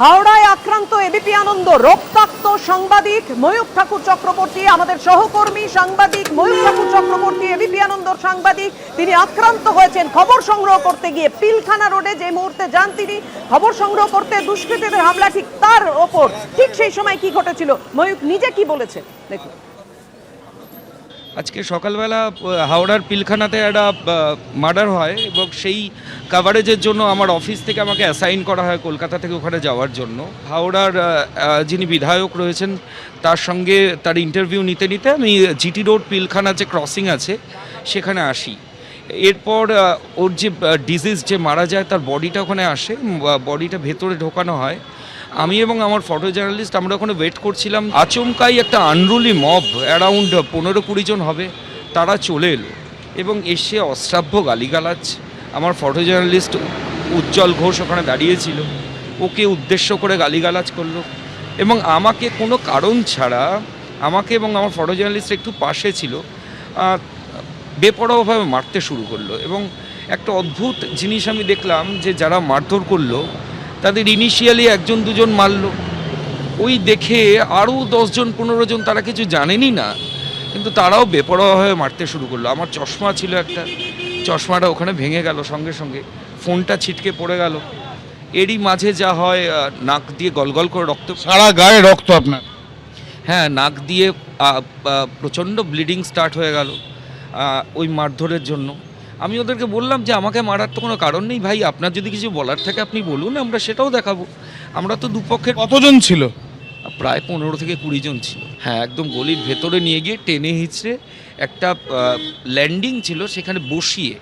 হাওড়ায় আক্রান্ত এবিপি আনন্দ রক্তাক্ত সাংবাদিক ময়ূখ ঠাকুর চক্রবর্তী, আমাদের সহকর্মী সাংবাদিক ময়ূখ ঠাকুর চক্রবর্তী, এবিপি আনন্দর সাংবাদিক, তিনি আক্রান্ত হয়েছেন খবর সংগ্রহ করতে গিয়ে। পিলখানা রোডে যে মুহূর্তে যান তিনি খবর সংগ্রহ করতে, দুষ্কৃতীদের হামলা ঠিক তার ওপর। ঠিক সেই সময় কি ঘটেছিল, ময়ূখ নিজে কি বলেছে দেখুন। আজকে সকালবেলা হাওড়ার পিলখানাতে একটা মার্ডার হয় এবং সেই কাভারেজের জন্য আমার অফিস থেকে আমাকে অ্যাসাইন করা হয় কলকাতা থেকে ওখানে যাওয়ার জন্য। হাওড়ার যিনি বিধায়ক রয়েছেন তার সঙ্গে তার ইন্টারভিউ নিতে নিতে আমি জিটি রোড পিলখানা যে ক্রসিং আছে সেখানে আসি। এরপর ওর যে ডিজিজ যে মারা যায় তার বডিটা ওখানে আসে, বডিটা ভেতরে ঢোকানো হয়। আমি এবং আমার ফটো জার্নালিস্ট আমরা ওখানে ওয়েট করছিলাম। আচমকাই একটা আনরুলি মব অ্যারাউন্ড 15-20 জন হবে, তারা চলে এলো এবং এসে অশ্রাব্য গালিগালাজ। আমার ফটো জার্নালিস্ট উজ্জ্বল ঘোষ ওখানে দাঁড়িয়েছিল, ওকে উদ্দেশ্য করে গালিগালাজ করলো এবং আমাকে কোনো কারণ ছাড়া, আমাকে এবং আমার ফটো জার্নালিস্ট একটু পাশে ছিল, বেপরোয়াভাবে মারতে শুরু করলো। এবং একটা অদ্ভুত জিনিস আমি দেখলাম যে যারা মারধর করলো তাদের ইনিশিয়ালি 1-2 জন মারলো, ওই দেখে আরও 10 জন 15 জন তারা কিছু জানেনই না, কিন্তু তারাও বেপরোয়াভাবে মারতে শুরু করলো। আমার চশমা ছিল একটা, চশমাটা ওখানে ভেঙে গেল সঙ্গে সঙ্গে, ফোনটা ছিটকে পড়ে গেল। এরই মাঝে যা হয়, নাক দিয়ে গলগল করে রক্ত, সারা গায়ে রক্ত আপনার? হ্যাঁ, নাক দিয়ে প্রচণ্ড ব্লিডিং স্টার্ট হয়ে গেল ওই মারধরের জন্য। আমি ওদেরকে বললাম যে আমাকে মারার তো কোনো কারণ নেই ভাই, আপনার যদি কিছু বলার থাকে আপনি বলুন, আমরা সেটাও দেখাবো। আমরা তো দুপক্ষের। কতজন ছিল? প্রায় 15-20 জন ছিল। হ্যাঁ, একদম গলির ভেতরে নিয়ে গিয়ে টেনে হিঁচড়ে একটা ল্যান্ডিং ছিল সেখানে বসিয়ে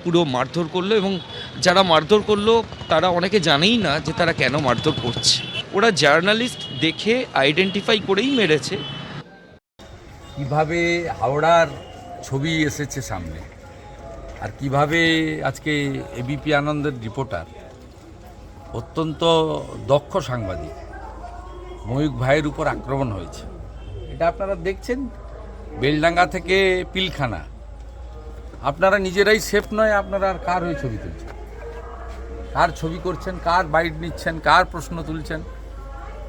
পুরো মারধর করলো। এবং যারা মারধর করলো তারা অনেকে জানেই না যে তারা কেন মারধর করছে। ওরা জার্নালিস্ট দেখে আইডেন্টিফাই করেই মেরেছে। কিভাবে হাওড়ার ছবি এসেছে সামনে, আর কিভাবে আজকে এবিপি আনন্দের রিপোর্টার, অত্যন্ত দক্ষ সাংবাদিক ময়ূখ ভাইয়ের উপর আক্রমণ হয়েছে, এটা আপনারা দেখছেন। বেলডাঙ্গা থেকে পিলখানা, আপনারা নিজেরাই সেফ নয়, আপনারা আর কার হয়ে ছবি তুলছেন, কার ছবি করছেন, কার বাইট নিচ্ছেন, কার প্রশ্ন তুলছেন?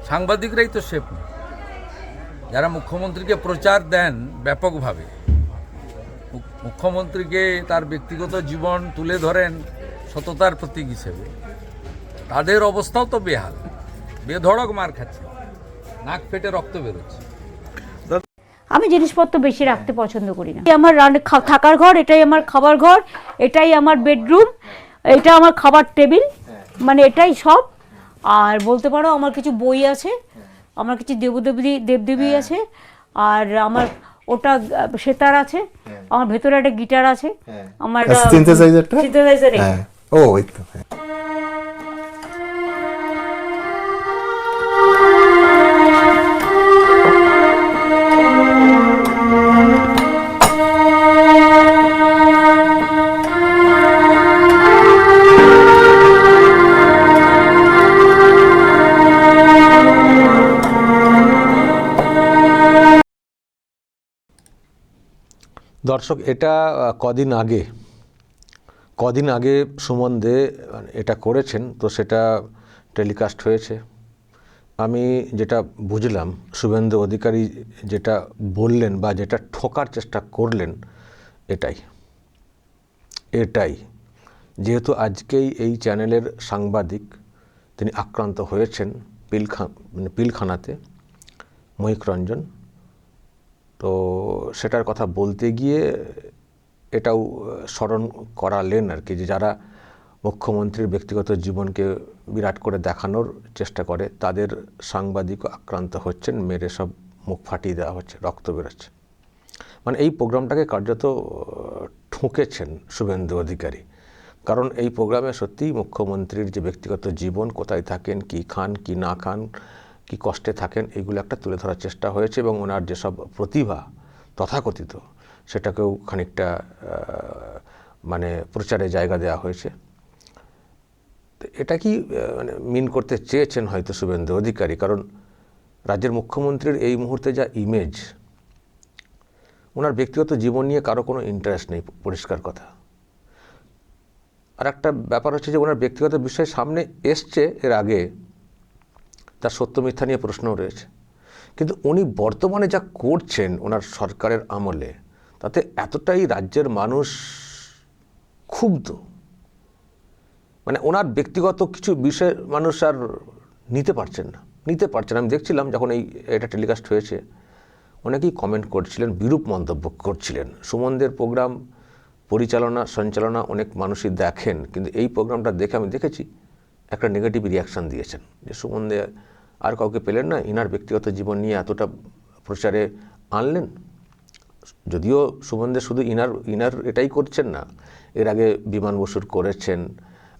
সাংবাদিকরাই তো সেফ নয়, যারা মুখ্যমন্ত্রীকে প্রচার দেন ব্যাপকভাবে, মুখ্যমন্ত্রীকে তার ব্যক্তিগত জীবন তুলে ধরেন সততার প্রতীক হিসেবে, তাদের অবস্থাও তো বেহাল, বেধড়ক মার খাচ্ছে, নাক ফেটে রক্ত বেরোচ্ছে। আমি জিনিসপত্র বেশি রাখতে পছন্দ করি না। আমার থাকার ঘর, এটাই আমার খাবার ঘর, এটাই আমার বেডরুম, এটা আমার খাবার টেবিল, মানে এটাই সব। আর বলতে পারো আমার কিছু বই আছে, আমার কিছু দেবদেবী আছে, আর আমার ওটা সেতার আছে, আমার ভেতরে একটা গিটার আছে, আমার সিনথেসাইজার। ও ওই তো। দর্শক, এটা কদিন আগে সুমন দে এটা করেছেন, তো সেটা টেলিকাস্ট হয়েছে। আমি যেটা বুঝলাম, শুভেন্দু অধিকারী যেটা বললেন বা যেটা ঠোকার চেষ্টা করলেন, এটাই যেহেতু আজকেই এই চ্যানেলের সাংবাদিক তিনি আক্রান্ত হয়েছেন পিলখানাতে, ময়ূখ রঞ্জন, তো সেটার কথা বলতে গিয়ে এটাও স্মরণ করালেন আর কি, যে যারা মুখ্যমন্ত্রীর ব্যক্তিগত জীবনকে বিরাট করে দেখানোর চেষ্টা করে তাদের সাংবাদিকও আক্রান্ত হচ্ছেন, মেরে সব মুখ ফাটিয়ে দেওয়া হচ্ছে, রক্ত বেরোচ্ছে। মানে এই প্রোগ্রামটাকে কার্যত ঠুকেছেন শুভেন্দু অধিকারী, কারণ এই প্রোগ্রামে সত্যিই মুখ্যমন্ত্রীর যে ব্যক্তিগত জীবন, কোথায় থাকেন, কি খান কি না খান, কি কষ্টে থাকেন, এইগুলো একটা তুলে ধরার চেষ্টা হয়েছে। এবং ওনার যেসব প্রতিভা তথাকথিত, সেটাকেও খানিকটা মানে প্রচারে জায়গা দেওয়া হয়েছে। তো এটা কি মানে মিন করতে চেয়েছেন হয়তো শুভেন্দু অধিকারী, কারণ রাজ্যের মুখ্যমন্ত্রীর এই মুহূর্তে যা ইমেজ, ওনার ব্যক্তিগত জীবন নিয়ে কারো কোনো ইন্টারেস্ট নেই, পরিষ্কার কথা। আর একটা ব্যাপার হচ্ছে যে ওনার ব্যক্তিগত বিষয় সামনে এসছে এর আগে, তার সত্য মিথ্যা নিয়ে প্রশ্নও রয়েছে। কিন্তু উনি বর্তমানে যা করছেন ওনার সরকারের আমলে, তাতে এতটাই রাজ্যের মানুষ ক্ষুব্ধ, মানে ওনার ব্যক্তিগত কিছু বিষয় মানুষ আর নিতে পারছেন না। আমি দেখছিলাম যখন এটা টেলিকাস্ট হয়েছে, অনেকেই কমেন্ট করছিলেন, বিরূপ মন্তব্য করছিলেন। সুমনদের প্রোগ্রাম সঞ্চালনা অনেক মানুষই দেখেন, কিন্তু এই প্রোগ্রামটা দেখে আমি দেখেছি একটা নেগেটিভ রিয়াকশান দিয়েছেন যে সুমন দে আর কাউকে পেলেন না, ইনার ব্যক্তিগত জীবন নিয়ে এতটা প্রচারে আনলেন। যদিও সুমন দে শুধু ইনার এটাই করছেন না, এর আগে বিমান বসুর করেছেন।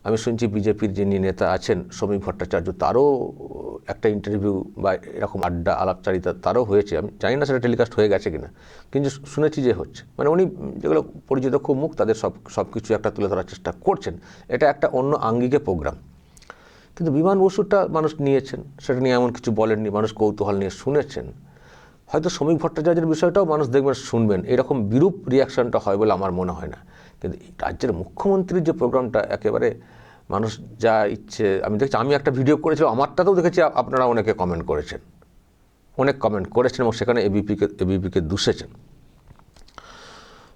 আমি শুনছি বিজেপির যিনি নেতা আছেন শ্রমিক ভট্টাচার্য, তারও একটা ইন্টারভিউ বা এরকম আড্ডা আলাপচারিতা তারও হয়েছে। আমি জানি না সেটা টেলিকাস্ট হয়ে গেছে কিনা, কিন্তু শুনেছি যে হচ্ছে। মানে উনি যেগুলো পরিচিত খুব মুখ, তাদের সব কিছু একটা তুলে ধরার চেষ্টা করছেন। এটা একটা অন্য আঙ্গিকে প্রোগ্রাম। কিন্তু বিমান বসুটা মানুষ নিয়েছেন, সেটা নিয়ে এমন কিছু বলেননি, মানুষ কৌতূহল নিয়ে শুনেছেন। হয়তো শ্রমিক ভট্টাচার্যের বিষয়টাও মানুষ দেখবেন, শুনবেন, এরকম বিরূপ রিয়াকশানটা হয় বলে আমার মনে হয় না। কিন্তু রাজ্যের মুখ্যমন্ত্রীর যে প্রোগ্রামটা, একেবারে মানুষ যা ইচ্ছে, আমি দেখছি, আমি একটা ভিডিও করেছিলাম, আমারটাতেও দেখেছি আপনারা অনেকে কমেন্ট করেছেন এবং সেখানে এবিপিকে দুষেছেন।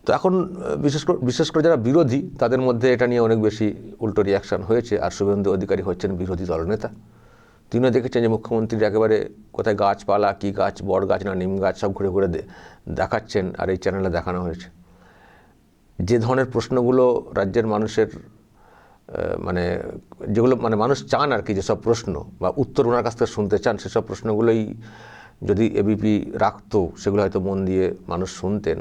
তো এখন বিশেষ করে যারা বিরোধী, তাদের মধ্যে এটা নিয়ে অনেক বেশি উল্টো রিয়াকশান হয়েছে। আর শুভেন্দু অধিকারী হচ্ছেন বিরোধী দলনেতা। তিনিও দেখেছেন যে মুখ্যমন্ত্রীর একেবারে কোথায় গাছপালা, কী গাছ, বট গাছ না নিম গাছ, সব ঘুরে ঘুরে দেখাচ্ছেন, আর এই চ্যানেলে দেখানো হয়েছে। যে ধরনের প্রশ্নগুলো রাজ্যের মানুষের মানে যেগুলো মানে মানুষ চান আর কি, যেসব প্রশ্ন বা উত্তর ওনার কাছ থেকে শুনতে চান, সেসব প্রশ্নগুলোই যদি এবিপি রাখতো, সেগুলো হয়তো মন দিয়ে মানুষ শুনতেন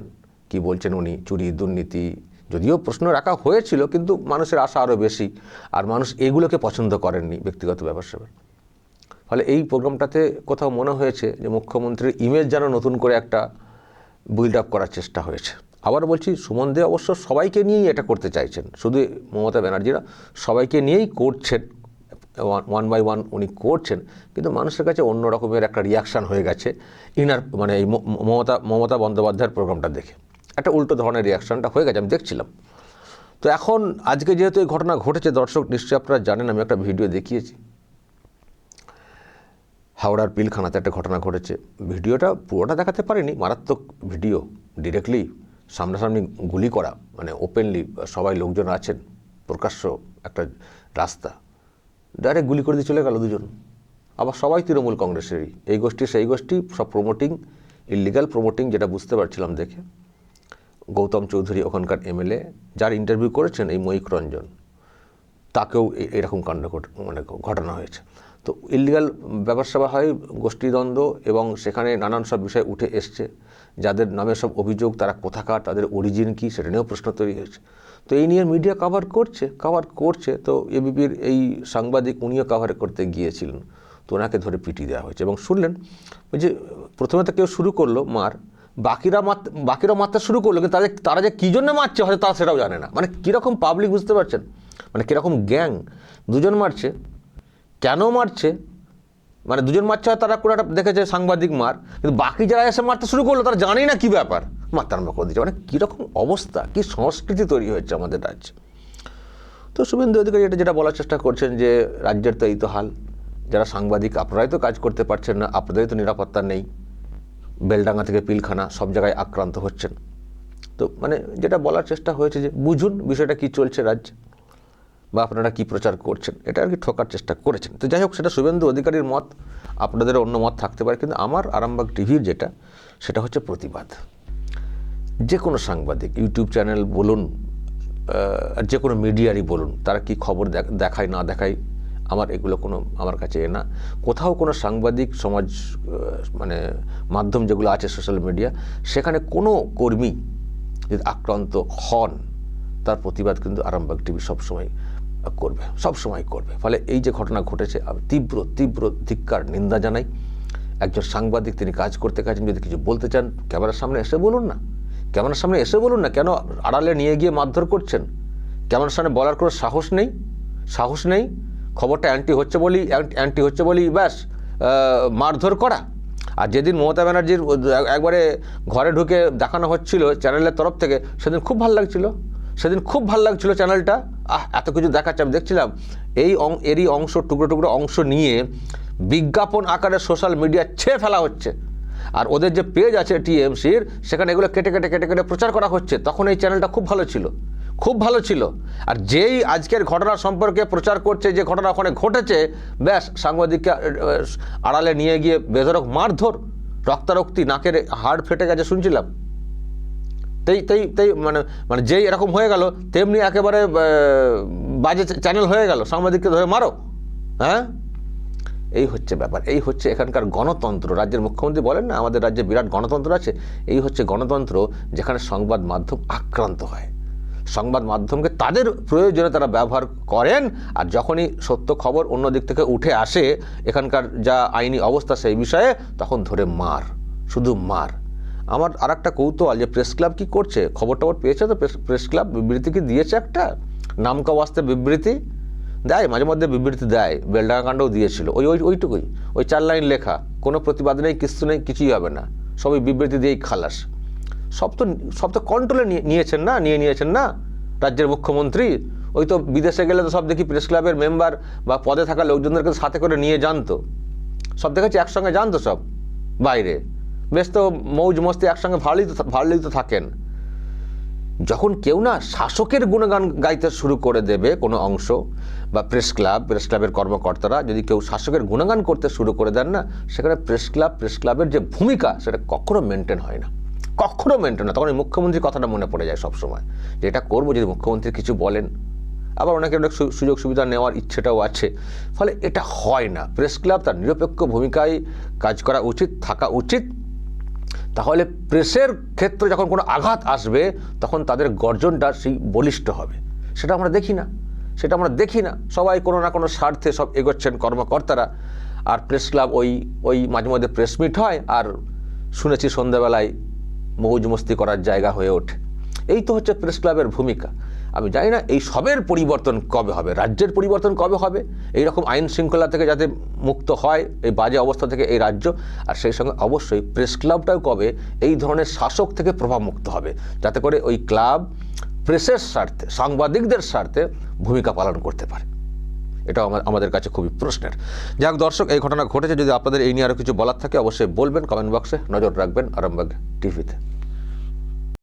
কি বলছেন উনি। চুরি, দুর্নীতি, যদিও প্রশ্ন রাখা হয়েছিল, কিন্তু মানুষের আশা আরও বেশি, আর মানুষ এগুলোকে পছন্দ করেননি, ব্যক্তিগত ব্যাপার। ফলে এই প্রোগ্রামটাতে কোথাও মনে হয়েছে যে মুখ্যমন্ত্রীর ইমেজ যেন নতুন করে একটা বিল্ড আপ করার চেষ্টা হয়েছে। আবার বলছি, সুমন দে অবশ্য সবাইকে নিয়েই এটা করতে চাইছেন, শুধু মমতা ব্যানার্জিরা সবাইকে নিয়েই করছেন, ওয়ান বাই ওয়ান উনি করছেন, কিন্তু মানুষের কাছে অন্য রকমের একটা রিয়াকশান হয়ে গেছে ইনার মানে এই মমতা বন্দ্যোপাধ্যায়ের প্রোগ্রামটা দেখে। একটা উল্টো ধরনের রিয়াকশানটা হয়ে গেছে, আমি দেখছিলাম। তো এখন আজকে যেহেতু এই ঘটনা ঘটেছে, দর্শক নিশ্চয়ই আপনারা জানেন, আমি একটা ভিডিও দেখিয়েছি, হাওড়ার পিলখানাতে একটা ঘটনা ঘটেছে। ভিডিওটা পুরোটা দেখাতে পারিনি, মারাত্মক ভিডিও, ডিরেক্টলি সামনাসামনি গুলি করা, মানে ওপেনলি সবাই লোকজন আছেন, প্রকাশ্য একটা রাস্তা, ডাইরেক্ট গুলি করে দিয়ে চলে গেল দুজন। আবার সবাই তৃণমূল কংগ্রেসেরই, এই গোষ্ঠী সেই গোষ্ঠী, সব প্রমোটিং, ইললিগাল প্রমোটিং, যেটা বুঝতে পারছিলাম দেখে। গৌতম চৌধুরী ওখানকার এমএলএ, যার ইন্টারভিউ করেছেন এই ময়ূখ রঞ্জন, তাকেও এরকম কাণ্ড মানে ঘটনা হয়েছে। তো ইললিগাল ব্যাপার হয়, গোষ্ঠীদ্বন্দ্ব, এবং সেখানে নানান সব বিষয় উঠে এসছে। যাদের নামে সব অভিযোগ, তারা কোথাকার, তাদের অরিজিন কী, সেটা নিয়েও প্রশ্ন তৈরি হয়েছে। তো এই নিয়ে মিডিয়া কভার করছে। তো এবিপির এই সাংবাদিক, উনিও কভার করতে গিয়েছিলেন, তো ওনাকে ধরে পিটিয়ে দেওয়া হয়েছে। এবং শুনলেন ওই যে প্রথমে তো কেউ শুরু করলো মার, বাকিরা মারতে শুরু করলো, কিন্তু তারা যে কী জন্য মারছে হয়তো তারা সেটাও জানে না। মানে কীরকম পাবলিক, বুঝতে পারছেন, মানে কীরকম গ্যাং, দুজন মারছে, কেন মারছে, মানে দুজন মারছে হয় তারা কোনো একটা দেখেছে সাংবাদিক মার, কিন্তু বাকি যারা এসে মারতে শুরু করলো তারা জানেই না কী ব্যাপার, মারতে আরম্ভ করে দিচ্ছে। মানে কীরকম অবস্থা, কী সংস্কৃতি তৈরি হয়েছে আমাদের রাজ্যে। তো শুভেন্দু অধিকারী যেটা বলার চেষ্টা করছেন যে রাজ্যের তো এই তো হাল, যারা সাংবাদিক আপনারাই তো কাজ করতে পারছেন না, আপনাদেরই তো নিরাপত্তা নেই, বেলডাঙ্গা থেকে পিলখানা সব জায়গায় আক্রান্ত হচ্ছেন। তো মানে যেটা বলার চেষ্টা হয়েছে যে বুঝুন বিষয়টা কী চলছে রাজ্যে, বা আপনারা কী প্রচার করছেন, এটা আর কি ঠোকার চেষ্টা করেছেন। তো যাই হোক, সেটা শুভেন্দু অধিকারীর মত, আপনাদের অন্য মত থাকতে পারে, কিন্তু আমার আরামবাগ টিভির সেটা হচ্ছে প্রতিবাদ। যে কোনো সাংবাদিক, ইউটিউব চ্যানেল বলুন, যে কোনো মিডিয়ারই বলুন, তারা কি খবর দেখায় না দেখায়, এগুলো আমার কাছে না। কোথাও কোনো সাংবাদিক সমাজ মানে মাধ্যম যেগুলো আছে, সোশ্যাল মিডিয়া, সেখানে কোনো কর্মী যদি আক্রান্ত হন, তার প্রতিবাদ কিন্তু আরামবাগ টিভি সবসময় করবে। ফলে এই যে ঘটনা ঘটেছে, আমি তীব্র ধিক্কার, নিন্দা জানাই। একজন সাংবাদিক, তিনি কাজ করতে গেছেন, যদি কিছু বলতে চান ক্যামেরার সামনে এসে বলুন না, কেন আড়ালে নিয়ে গিয়ে মারধর করছেন? ক্যামেরার সামনে বলার কোনো সাহস নেই, খবরটা অ্যান্টি হচ্ছে বলি ব্যাস মারধর করা। আর যেদিন মমতা ব্যানার্জির একবারে ঘরে ঢুকে দেখানো হচ্ছিল চ্যানেলের তরফ থেকে, সেদিন খুব ভালো লাগছিল, সেদিন খুব ভালো লাগছিল চ্যানেলটা, এত কিছু দেখাচ্ছে। আমি দেখছিলাম এরই অংশ, টুকরো টুকরো অংশ নিয়ে বিজ্ঞাপন আকারে সোশ্যাল মিডিয়া ছেয়ে ফেলা হচ্ছে। আর ওদের যে পেজ আছে টিএমসির, সেখানে এগুলো কেটে কেটে কেটে কেটে প্রচার করা হচ্ছে। তখন এই চ্যানেলটা খুব ভালো ছিল, খুব ভালো ছিল। আর যেই আজকের ঘটনা সম্পর্কে প্রচার করছে, যে ঘটনা ওখানে ঘটেছে, ব্যাস সাংবাদিককে আড়ালে নিয়ে গিয়ে বেধড়ক মারধর, রক্তারক্তি, নাকের হাড় ফেটে গেছে শুনছিলাম। তাই মানে যেই এরকম হয়ে গেল, তেমনি একেবারে বাজে চ্যানেল হয়ে গেল, সাংবাদিককে ধরে মারো। হ্যাঁ, এই হচ্ছে ব্যাপার, এই হচ্ছে এখানকার গণতন্ত্র। রাজ্যের মুখ্যমন্ত্রী বলেন না আমাদের রাজ্যে বিরাট গণতন্ত্র আছে, এই হচ্ছে গণতন্ত্র, যেখানে সংবাদ মাধ্যম আক্রান্ত হয়। সংবাদ মাধ্যমকে তাদের প্রয়োজনে তারা ব্যবহার করেন, আর যখনই সত্য খবর অন্য দিক থেকে উঠে আসে এখানকার যা আইনি অবস্থা সেই বিষয়ে, তখন ধরে মার, শুধু মার। আমার আর একটা কৌতূহল যে প্রেস ক্লাব কী করছে, খবর টবর পেয়েছে তো? প্রেস ক্লাব বিবৃতি কি দিয়েছে? একটা নামকা ওয়াস্তে বিবৃতি দেয়, মাঝে মধ্যে বিবৃতি দেয়, বেলডাঙ্গা কাণ্ডও দিয়েছিল, ওইটুকুই, ওই 4 লাইন লেখা, কোনো প্রতিবাদ নেই, কিচ্ছু নেই, কিছুই হবে না, সবই বিবৃতি দিয়েই খালাস। সব তো কন্ট্রোলে নিয়েছেন না রাজ্যের মুখ্যমন্ত্রী। ওই তো বিদেশে গেলে তো সব দেখি প্রেস ক্লাবের মেম্বার বা পদে থাকা লোকজনদেরকে সাথে করে নিয়ে জানতো, সব দেখেছি একসঙ্গে জানতো সব বাইরে, বেশ তো মৌজ মস্তি একসঙ্গে ভালোই তো থাকেন। যখন কেউ না শাসকের গুণগান গাইতে শুরু করে দেবে কোনো অংশ, বা প্রেস ক্লাবের কর্মকর্তারা যদি কেউ শাসকের গুণগান করতে শুরু করে দেন না, সেখানে প্রেস ক্লাবের যে ভূমিকা সেটা কখনো মেনটেন হয় না, কখনো মেনটেন হয়। তখন এই মুখ্যমন্ত্রীর কথাটা মনে পড়ে যায় সবসময়, যে এটা করবো যদি মুখ্যমন্ত্রী কিছু বলেন। আবার অনেক সুযোগ সুবিধা নেওয়ার ইচ্ছেটাও আছে, ফলে এটা হয় না। প্রেস ক্লাব তার নিরপেক্ষ ভূমিকায় কাজ করা উচিত, থাকা উচিত। তাহলে প্রেসের ক্ষেত্রে যখন কোনো আঘাত আসবে, তখন তাদের গর্জনটা সেই বলিষ্ঠ হবে। সেটা আমরা দেখি না, সবাই কোনো না কোনো স্বার্থে সব এগোচ্ছেন কর্মকর্তারা। আর প্রেস ক্লাব ওই মাঝে মধ্যে প্রেস মিট হয়, আর শুনেছি সন্ধ্যাবেলায় মৌজ মস্তি করার জায়গা হয়ে ওঠে। এই তো হচ্ছে প্রেস ক্লাবের ভূমিকা। আমি জানি না এই সবের পরিবর্তন কবে হবে, রাজ্যের পরিবর্তন কবে হবে, এইরকম আইন শৃঙ্খলা থেকে যাতে মুক্ত হয়, এই বাজে অবস্থা থেকে এই রাজ্য, আর সেই সঙ্গে অবশ্যই প্রেস ক্লাবটাও কবে এই ধরনের শাসক থেকে প্রভাবমুক্ত হবে, যাতে করে ওই ক্লাব প্রেসের স্বার্থে, সাংবাদিকদের স্বার্থে ভূমিকা পালন করতে পারে। এটাও আমাদের কাছে খুবই প্রশ্নের। যাক দর্শক, এই ঘটনা ঘটেছে, যদি আপনাদের এই নিয়ে আরও কিছু বলার থাকে অবশ্যই বলবেন, কমেন্ট বক্সে নজর রাখবেন আরামবাগ টিভিতে।